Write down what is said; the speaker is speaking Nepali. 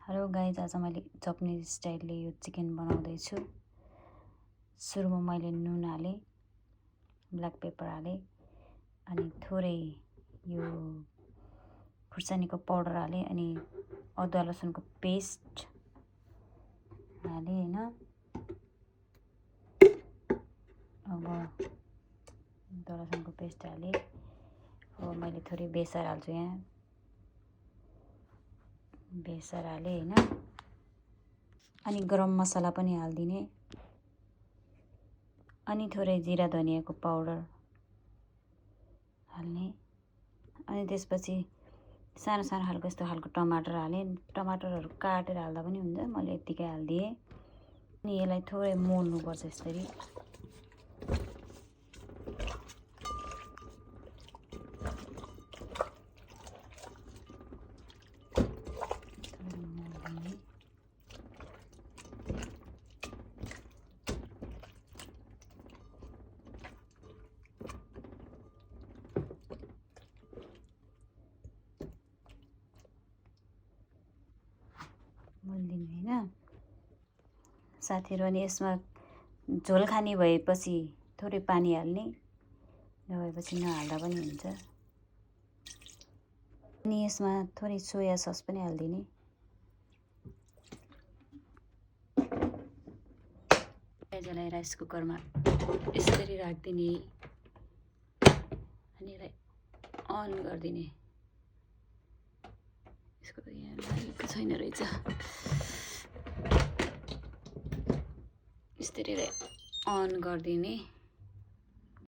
हेलो गाइज, आज मैले जापानिज स्टाइलले यो चिकन बनाउँदैछु। सुरुमा मैले नुन हालेँ, ब्ल्याक पेपर हालेँ, अनि थोरै यो खुर्सानीको पाउडर हालेँ, अनि अदुवा लसुनको पेस्ट हालेँ हैन। अब अदुवा लसुनको पेस्ट हालेँ। अब मैले थोरै बेसार हाल्छु, यहाँ बेसार हालेँ हैन। अनि गरम मसला पनि हाल्दिने, अनि थोरै जिरा धनियाको पाउडर हाल्ने। अनि त्यसपछि सानो सानो खालको यस्तो खालको टमाटर हालेँ। टमाटरहरू काटेर हाल्दा पनि हुन्छ, मैले यतिकै हालिदिएँ। अनि यसलाई थोरै मोल्नुपर्छ यसरी। मोल्दिने हैन। साथीहरु, अनि यसमा झोल खाने भएपछि थोरै पानी हाल्ने, नभएपछि नहाल्दा पनि हुन्छ। अनि यसमा थोरै सोया सस पनि हाल्दिने। प्याजलाई राइस कुकरमा यसरी राखिदिने, अनि यसलाई अन गरिदिने। यसको त यहाँ लागेको छैन रहेछ। यसरी अन गरिदिने।